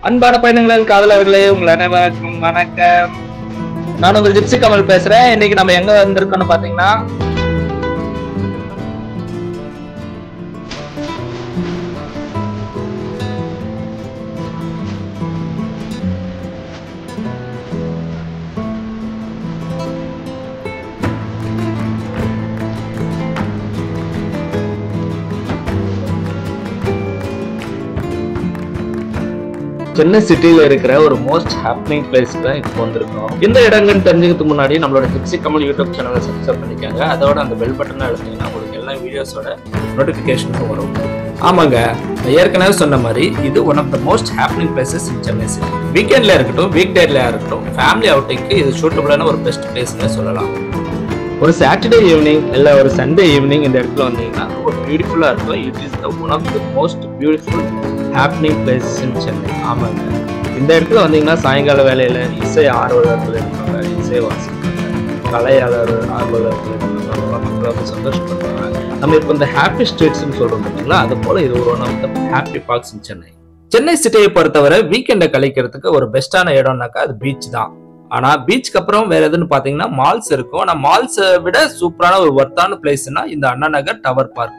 அன்பான பயணங்கள் காதலர்களே, உங்கள் அனைவருக்கும் வணக்கம். நான் உங்கள் ஜிப்சி கமல் பேசுறேன். இன்னைக்கு நம்ம எங்க வந்திருக்கோம்னு பாத்தீங்கன்னா, சென்னை சிட்டியில இருக்கிற ஒரு மோஸ்ட் ஹாப்பனிங் பிளேஸ் தான் இப்போ வந்திருக்கோம். இந்த இடங்கள்னு தெரிஞ்சுக்கிறதுக்கு முன்னாடி நம்மளோட ஜிப்சி கமல் யூடியூப் சேனலை சப்ஸ்கிரைப் பண்ணிக்காங்க. அதோட அந்த பெல் பட்டனை அழுத்திங்கன்னா உங்களுக்கு எல்லா வீடியோஸோட நோட்டிஃபிகேஷனும் வரும். ஆமாங்க, நான் ஏற்கனவே சொன்ன மாதிரி இது one of the most happening places in Chennai city. வீக்கெண்ட்ல இருக்கட்டும், வீக் டேல இருக்கட்டும், ஃபேமிலி அவுட்டிங்க்கு இது சூட்டபிளான ஒரு பெஸ்ட் பிளேஸ்னே சொல்லலாம். ஒரு சாட்டர்டே ஈவினிங் இல்லை ஒரு சண்டே ஈவினிங் இந்த இடத்துல வந்தீங்கன்னா ரொம்ப பியூட்டிஃபுல்லாக இருக்கும். It is the one of the most beautiful happening places in Chennai. ஆமாங்க, இந்த இடத்துல வந்தீங்கன்னா சாயங்கால வேலையில் இசை ஆர்வலர்கள் இருக்காங்க, இசை வாசிப்பாங்க, கலையாளர் ஆர்வலர்கள் இருக்காங்க, மக்களை வந்து சந்தோஷப்படுறாங்க. நம்ம இப்போ இந்த ஹாப்பி ஸ்ட்ரீட்ஸ்ன்னு சொல்கிறோம் பார்த்தீங்களா, அது போல் இது ஒரு one of the happy parks in Chennai. Chennai சிட்டியை பொறுத்தவரை வீக்கெண்டை கழிக்கிறதுக்கு ஒரு பெஸ்ட்டான இடம்னாக்கா அது பீச் தான். ஆனா பீச்சுக்கு அப்புறம் வேற எதுன்னு பாத்தீங்கன்னா மால்ஸ் இருக்கும். ஆனா மால்ஸை விட சூப்பரான ஒரு ஒர்த்தான பிளேஸ்னா இந்த அண்ணா நகர் டவர் பார்க்.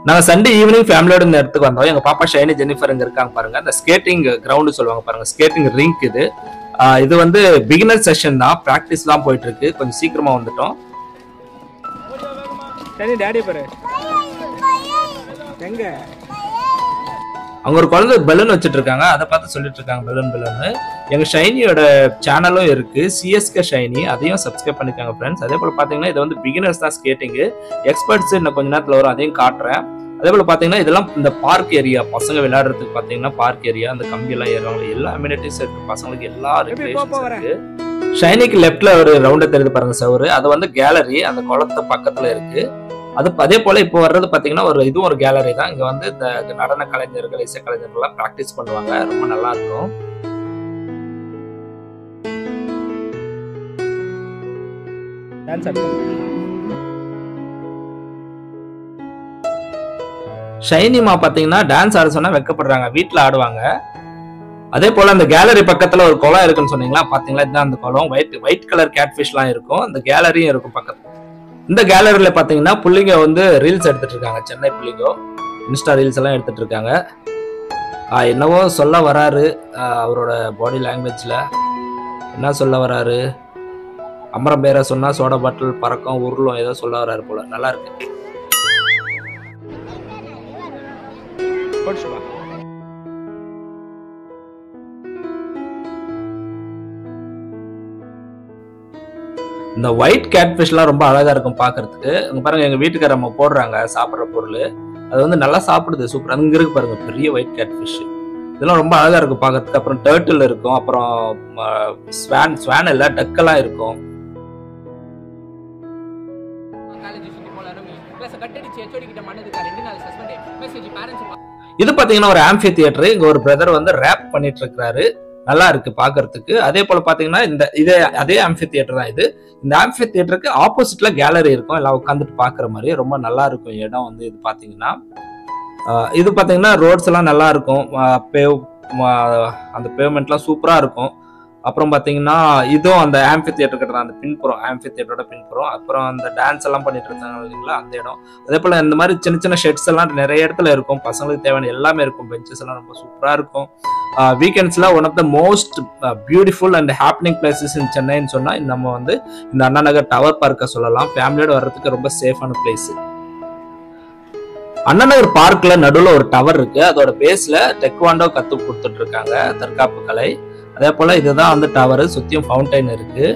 நாங்க சண்டே ஈவினிங் ஃபேமிலியோட இந்த இடத்துக்கு வந்தோம். எங்க பாப்பா ஷைனி ஜெனிஃபர் இங்க இருக்காங்க பாருங்க. இந்த ஸ்கேட்டிங் கிரவுண்ட் சொல்லுவாங்க பாருங்க, ஸ்கேட்டிங் ரிங்க் இது. இது வந்து பிகினர் செஷன் தான், பிராக்டிஸ் தான் போயிட்டு இருக்கு. கொஞ்சம் சீக்கிரமா வந்துட்டோம். அவங்க ஒரு குழந்தை பெலூன் வச்சுட்டு இருக்காங்க, அதை பார்த்து சொல்லிட்டு இருக்காங்க பெலூன். எங்க ஷைனியோட சேனலும் இருக்கு, சிஎஸ்கே ஷைனி, அதையும் சப்ஸ்கிரைப் பண்ணிக்காங்க ஃப்ரெண்ட்ஸ். அதே போல பாத்தீங்கன்னா இது வந்து பிகினர்ஸ் தான் ஸ்கேட்டிங், எக்ஸ்பர்ட்ஸ் இன்னும் கொஞ்ச நேரத்துல வரும், அதையும் காட்டுறேன். அதே போல பாத்தீங்கன்னா இதெல்லாம் இந்த பார்க் ஏரியா, பசங்க விளையாடுறதுக்கு பாத்தீங்கன்னா பார்க் ஏரியா, அந்த கம்பி எல்லாம் ஏறுவாங்க, எல்லா அம்யூனிட்டிஸ் இருக்கு, பசங்களுக்கு எல்லா இருக்கு. ஷைனிக்கு லெப்ட்ல ஒரு ரவுண்ட தெரியுது பாருங்க சவரு, அது வந்து கேலரி, அந்த குளத்து பக்கத்துல இருக்கு. அது அதே போல இப்போ வர்றது பாத்தீங்கன்னா இதுவும் ஒரு கேலரி தான். இங்க வந்து இந்த நடன கலைஞர்கள், இசை கலைஞர்கள் எல்லாம் பிராக்டிஸ் பண்ணுவாங்க, ரொம்ப நல்லா இருக்கும். ஷைனிமா பாத்தீங்கன்னா டான்ஸ் ஆட சொன்னா வெக்கப்படுறாங்க, வீட்டுல ஆடுவாங்க. அதே போல அந்த கேலரி பக்கத்துல ஒரு குளம் இருக்குன்னு சொன்னீங்களா, பாத்தீங்களா இதுதான் அந்த குளம். ஒயிட் கலர் கேட்ஃபிஷ் எல்லாம் இருக்கும், அந்த கேலரியும் இருக்கும் பக்கத்துல. இந்த கேலரியில பாத்தீங்கன்னா புள்ளிங்க வந்து ரீல்ஸ் எடுத்துட்டு இருக்காங்க, சென்னை புள்ளிங்கோ இன்ஸ்டா ரீல்ஸ் எல்லாம் எடுத்துட்டு இருக்காங்க. என்னவோ சொல்ல வராரு, அவரோட பாடி லாங்குவேஜ்ல என்ன சொல்ல வராரு, அமரம் பேரை சொன்னா சோடா பாட்டில் பறக்கும் உருளும், ஏதோ சொல்ல வராரு போல. நல்லா இருக்கு. இந்த ஒயிட் கேட்ஃபிஷ் எல்லாம் ரொம்ப அழகா இருக்கும் பாக்குறதுக்கு. இங்க பாருங்க, எங்க வீட்டுக்கார நம்ம போடுறாங்க சாப்பிட்ற பொருள், அது வந்து நல்லா சாப்பிடுது, சூப்பர். அங்க இருக்கு பாருங்க பெரிய ஒயிட் கேட்ஃபிஷ், இதெல்லாம் ரொம்ப அழகா இருக்கும் பாக்குறதுக்கு. அப்புறம் டர்ட்டில் இருக்கும், அப்புறம் ஸ்வான் இல்ல டக்கெல்லாம் இருக்கும். இது பாத்தீங்கன்னா ஒரு ஆம்பி தியேட்டர். இங்க ஒரு பிரதர் வந்து ரேப் பண்ணிட்டு இருக்காரு, நல்லா இருக்கு பாக்குறதுக்கு. அதே போல பாத்தீங்கன்னா அதே ஆம்பி தியேட்டர் தான் இது. இந்த ஆம்பி தியேட்டருக்கு ஆப்போசிட்ல கேலரி இருக்கும், எல்லாம் உட்காந்துட்டு பாக்குற மாதிரி ரொம்ப நல்லா இருக்கும் இடம் வந்து. இது பாத்தீங்கன்னா இது பாத்தீங்கன்னா ரோட்ஸ் எல்லாம் நல்லா இருக்கும், அந்த பேவ்மெண்ட்லாம் சூப்பரா இருக்கும். அப்புறம் பாத்தீங்கன்னா இதுவும் அந்த ஆம்பி தியேட்டர் கிட்ட அந்த பின்புறம், ஆம்பி தியேட்டரோட பின்புறம். அப்புறம் அந்த டான்ஸ் எல்லாம் பண்ணிட்டு இருந்தாங்க இல்லைங்களா, அந்த இடம். அதே போல இந்த மாதிரி சின்ன சின்ன ஷெட்ஸ் எல்லாம் நிறைய இடத்துல இருக்கும், பசங்களுக்கு தேவையான எல்லாமே இருக்கும். பெஞ்சஸ் எல்லாம் ரொம்ப சூப்பரா இருக்கும். வீக்கெண்ட்ஸ்ல one of the most beautiful and happening places in சென்னைன்னு சொன்னா நம்ம வந்து இந்த அண்ணா நகர் டவர் பார்க்க சொல்லலாம். ஃபேமிலியோட வர்றதுக்கு ரொம்ப சேஃபான பிளேஸ். அண்ணா நகர் பார்க்ல நடுவுல ஒரு டவர் இருக்கு, அதோட பேஸ்ல டெக்வாண்டோ கத்து கொடுத்துட்டு இருக்காங்க, தற்காப்பு கலை. அதே போல இதுதான் வந்து டவர், சுத்தியும் ஃபவுண்டைன் இருக்கு.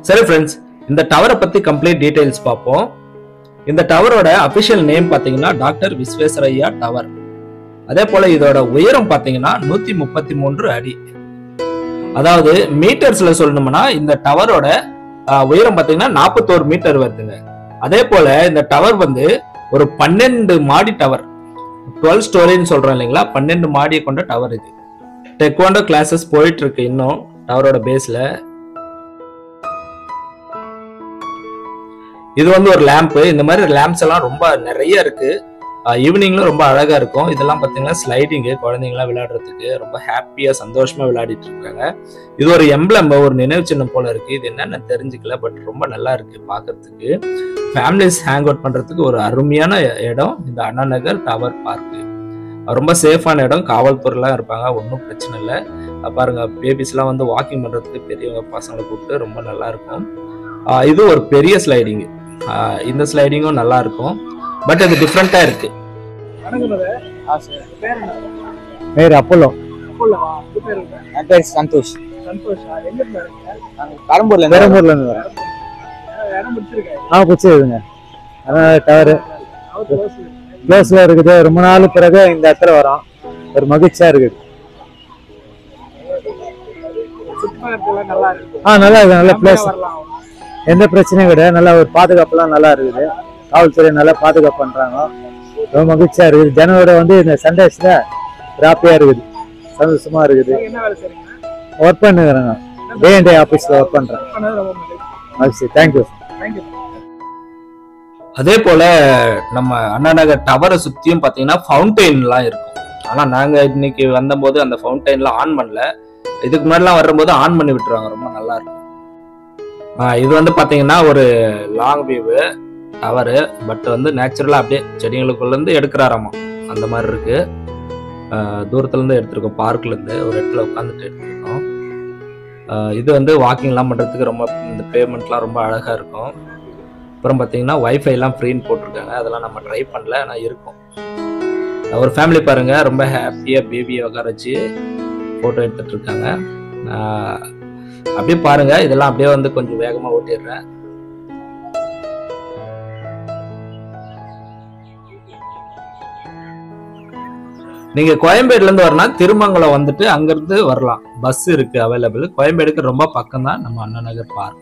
சரி ஃப்ரெண்ட்ஸ், இந்த டவரை பத்தி கம்ப்ளீட் டீடைல்ஸ் பார்ப்போம். இந்த டவரோட அபிஷியல் நேம் பாத்தீங்கன்னா டாக்டர் விஸ்வேஸ்வரய்யா டவர். அதே போல இதோட உயரம் பாத்தீங்கன்னா 133 அடி. அதாவது மீட்டர்ஸ்ல சொல்லணும்னா இந்த டவரோட உயரம் பாத்தீங்கன்னா 41 மீட்டர் வருதுங்க. அதே போல இந்த டவர் வந்து ஒரு 12 மாடி டவர், 12 ஸ்டோரின்னு சொல்றோம் இல்லைங்களா, 12 மாடியை கொண்ட டவர் இது. டெக்வாண்டோ கிளாஸஸ் போயிட்டு இருக்கு இன்னும் டவரோட பேஸ்ல. இது வந்து ஒரு லேம்ப். இந்த மாதிரி லேம்ப்ஸ் எல்லாம் ரொம்ப நிறைய இருக்கு. ஈவினிங்ல ரொம்ப அழகா இருக்கும். இதெல்லாம் பாத்தீங்கன்னா ஸ்லைடிங்கு, குழந்தைங்கலாம் விளையாடுறதுக்கு ரொம்ப ஹாப்பியா சந்தோஷமா விளையாடிட்டு இருக்காங்க. இது ஒரு எம்ப்ளம், ஒரு நினைவு சின்னம் போல இருக்கு. இது என்னன்னு தெரிஞ்சுக்கல, பட் ரொம்ப நல்லா இருக்கு பாக்குறதுக்கு. ஃபேமிலிஸ் ஹேங் அவுட் பண்றதுக்கு ஒரு அருமையான இடம் இந்த அண்ணா நகர் டவர் பார்க். ரொம்ப சேஃபான இடம், காவல்துறைலாம் இருப்பாங்க, ஒன்றும் பிரச்சனை இல்லை. பாருங்க, பேபிஸ்லாம் வந்து வாக்கிங் பண்றதுக்கு பெரியவங்க பசங்களை கூப்பிட்டு ரொம்ப நல்லா இருக்கும். இது ஒரு பெரிய ஸ்லைடிங். இந்த ஸ்லைடிங்கும் நல்லா இருக்கும், பட் அது டிஃப்ரெண்டா இருக்கு. பேர் அப்போலோ. என் பேர் சந்தோஷ். பெரம்பூர்ல இருந்து வரேன். பிடிச்சிருக்குங்க. டவரு க்ளோஸ்ல இருக்குது. ரொம்ப நாள் பிறகு இந்த இடத்துல வரோம், ஒரு மகிழ்ச்சியா இருக்குது. நல்லா இருக்கு, நல்ல பிளேஸ், எந்த பிரச்சனையும் கிடையாது. நல்லா ஒரு பாதுகாப்புலாம் நல்லா இருக்குது. காவல்துறை நல்லா பாதுகாப்பு பண்றாங்க, ரொம்ப மகிழ்ச்சியா இருக்குது. ஜனவோட வந்து இந்த சண்டேஸ்ல ஹாப்பியா இருக்குது, சந்தோஷமா இருக்குது. ஒர்க் பண்ணுறேங்க, டே அண்ட் டே ஆஃபீஸ்ல ஒர்க் பண்றேன். மகிழ்ச்சி, தேங்க்யூ. அதே போல நம்ம அண்ணா நகர் டவரை சுத்தியும் பாத்தீங்கன்னா ஃபவுண்டைன்லாம் இருக்கும். ஆனா நாங்க இன்னைக்கு வந்தபோது அந்த ஃபவுண்டைன்லாம் ஆன் பண்ணல. இதுக்கு முன்னாடிலாம் வரும்போது ஆன் பண்ணி விட்டுருவாங்க, ரொம்ப நல்லா இருக்கும். இது வந்து பாத்தீங்கன்னா ஒரு லாங் வியூ டவரு, பட் வந்து நேச்சுரலா அப்படியே செடிகளுக்குள்ள இருந்து எடுக்கிறாராமா, அந்த மாதிரி இருக்கு. தூரத்துல இருந்து எடுத்திருக்கோம், பார்க்ல இருந்து ஒரு இடத்துல உட்காந்துட்டு எடுத்திருக்கோம். இது வந்து வாக்கிங் எல்லாம் பண்றதுக்கு ரொம்ப, இந்த பேமெண்ட்லாம் ரொம்ப அழகா இருக்கும். அப்புறம் பார்த்தீங்கன்னா வைஃபைலாம் ஃப்ரீன்னு போட்டிருக்காங்க, அதெல்லாம் நம்ம ட்ரை பண்ணல, ஆனால் இருக்கும். ஒரு ஃபேமிலி பாருங்க, ரொம்ப ஹாப்பியாக பேபியை உட்கார வச்சு ஃபோட்டோ எடுத்துட்டு இருக்காங்க. அப்படியே பாருங்க, இதெல்லாம் அப்படியே வந்து கொஞ்சம் வேகமாக ஓட்டிடுறேன். நீங்க கோயம்பேடுல இருந்து வரலாம், திருமங்கலம் வந்துட்டு அங்கிருந்து வரலாம், பஸ் இருக்கு அவைலபிள். கோயம்பேடுக்கு ரொம்ப பக்கம் தான் நம்ம அண்ணா நகர் பார்க்.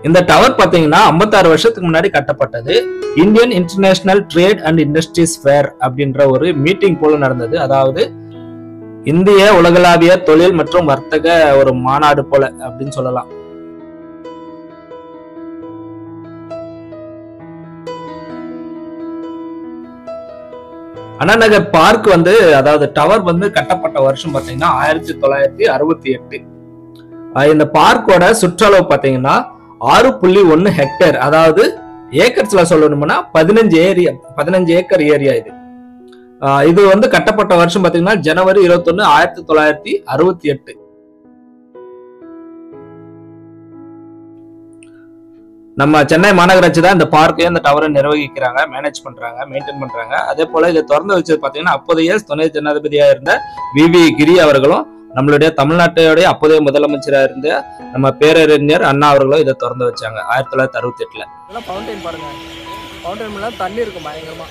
இந்த டவர் பாத்தீங்கன்னா 56 வருஷத்துக்கு முன்னாடி கட்டப்பட்டது. Indian international trade and industries fair அப்படின்ற ஒரு மீட்டிங் போல நடந்தது. அதாவது இந்திய உலகளாவிய தொழில் மற்றும் வர்த்தக ஒரு மாநாடு போல அப்படின்னு சொல்லலாம். அண்ணா நகர் பார்க் வந்து, அதாவது டவர் வந்து கட்டப்பட்ட வருஷம் பாத்தீங்கன்னா 1968. இந்த பார்க்கோட சுற்றளவு பாத்தீங்கன்னா 6.1 ஹெக்டேர், அதாவது ஏக்கர்ஸ்ல சொல்லணும்னா 15 ஏக்கர் ஏரியா இது. இது வந்து கட்டப்பட்ட வருஷம் பாத்தீங்கன்னா ஜனவரி 21, 1968. நம்ம சென்னை மாநகராட்சி தான் இந்த பார்க்கையும் இந்த டவரை நிர்வகிக்கிறாங்க, மேனேஜ் பண்றாங்க, மெயின்டைன் பண்றாங்க. அதே போல இதை திறந்து வச்சது பாத்தீங்கன்னா அப்போதைய துணை ஜனாதிபதியா இருந்த வி.வி. கிரி அவர்களும், நம்மளுடைய தமிழ்நாட்டுடைய அப்போதைய முதலமைச்சரா இருந்த நம்ம பேரறிஞர் அண்ணா அவர்களும் இதை திறந்து வச்சாங்க 1968. ஃபவுண்டைன் பாருங்க, ஃபவுண்டைன்ல தண்ணி இருக்கும் பயங்கரமா.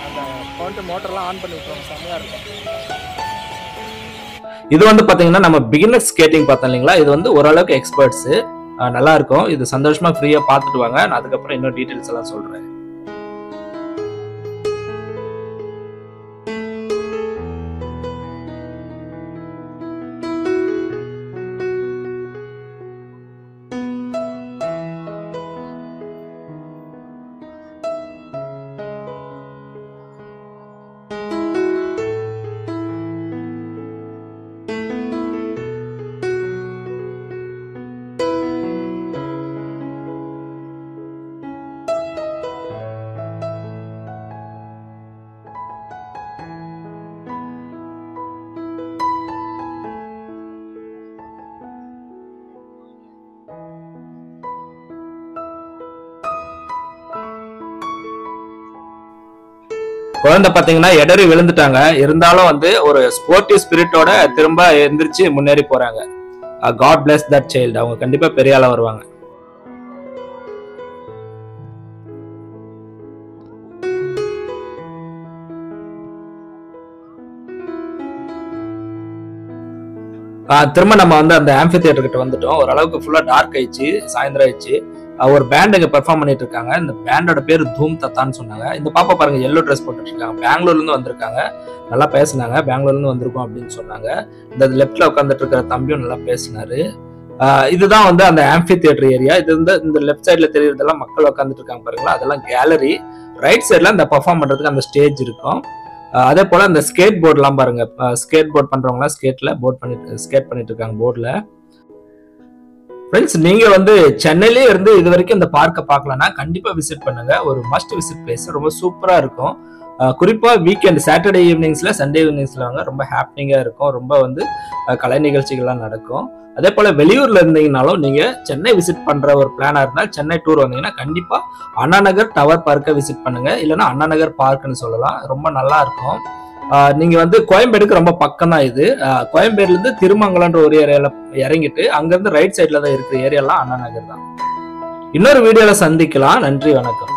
அந்த ஃபவுண்டைன் மோட்டர்லாம் ஆன் பண்ணி விட்டுருவாங்க, செம்மையா இருக்கும். இது வந்து பாத்தீங்கன்னா நம்ம பிகினர் ஸ்கேட்டிங் பார்த்தோம் இல்லைங்களா, இது வந்து ஓரளவுக்கு எக்ஸ்பர்ட்ஸ், நல்லா இருக்கும். இது சந்தோஷமா ஃப்ரீயா பார்த்துட்டு வாங்க, நான் அதுக்கப்புறம் இன்னும் டீடைல்ஸ் எல்லாம் சொல்றேன். குழந்தை பாத்தீங்கன்னா இடறி விழுந்துட்டாங்க, இருந்தாலும் வந்து ஒரு ஸ்போர்ட்டிவ் ஸ்பிரிட்டோட திரும்ப எந்திரிச்சு முன்னேறி போறாங்க. God bless that child. அவங்க கண்டிப்பா பெரிய ஆளா வருவாங்க. திரும்ப நம்ம வந்து அந்த ஆம்பி தியேட்டர் கிட்ட வந்துட்டோம். ஓரளவுக்கு ஃபுல்லா டார்க் ஆயிடுச்சு, சாயந்தரம் ஆயிடுச்சு. ஒரு பேண்ட் இங்க பெர்ஃபார்ம் பண்ணிட்டு இருக்காங்க. இந்த பேண்டோட பேர் தூம் தத்தான்னு சொன்னாங்க. இந்த பாப்பா பாருங்க எல்லோ ட்ரெஸ் போட்டுட்டு இருக்காங்க. பெங்களூர்ல இருந்து வந்திருக்காங்க. நல்லா பேசினாங்க. பெங்களூர்ல இருந்து வந்திருக்கோம் அப்படின்னு சொன்னாங்க. இந்த லெஃப்ட்ல உட்காந்துட்டு இருக்கிற தம்பியும் நல்லா பேசினாரு. இதுதான் வந்து அந்த ஆம்பி தியேட்டர் ஏரியா. இது வந்து இந்த லெஃப்ட் சைட்ல தெரியறதெல்லாம் மக்கள் உட்காந்துட்டு இருக்காங்க பாருங்களா, அதெல்லாம் கேலரி. ரைட் சைட்ல இந்த பெர்ஃபார்ம் பண்றதுக்கு அந்த ஸ்டேஜ் இருக்கும். அதே போல அந்த ஸ்கேட் போர்ட்லாம் பாருங்க, ஸ்கேட் போர்ட் பண்றவங்க ஸ்கேட் பண்ணிட்டு இருக்காங்க போர்ட்ல. ஃப்ரெண்ட்ஸ், நீங்க வந்து சென்னையிலே இருந்து இது வரைக்கும் இந்த பார்க்கை பார்க்கலன்னா கண்டிப்பா விசிட் பண்ணுங்க. ஒரு மஸ்ட் விசிட் பிளேஸ், ரொம்ப சூப்பரா இருக்கும். குறிப்பா வீக்கெண்ட் சாட்டர்டே ஈவினிங்ஸ்ல சண்டே ஈவினிங்ஸ்ல வாங்க, ரொம்ப ஹாப்பினிங்கா இருக்கும். ரொம்ப வந்து கலை நிகழ்ச்சிகள்லாம் நடக்கும். அதே போல வெளியூர்ல இருந்தீங்கனாலும் நீங்க சென்னை விசிட் பண்ற ஒரு பிளானா இருந்தா, சென்னை டூர் வந்தீங்கன்னா கண்டிப்பா அண்ணா நகர் டவர் பார்க்கை விசிட் பண்ணுங்க. இல்லைன்னா அண்ணா நகர் பார்க்னு சொல்லலாம், ரொம்ப நல்லா இருக்கும். நீங்க வந்து கோயம்பேடுக்கு ரொம்ப பக்கம் தான் இது. கோயம்பேடுல இருந்து திருமங்கலம்ன்ற ஒரு ஏரியால இறங்கிட்டு அங்க இருந்து ரைட் சைட்ல தான் இருக்கிற ஏரியாலாம் அண்ணா நகர் தான். இன்னொரு வீடியோல சந்திக்கலாம். நன்றி, வணக்கம்.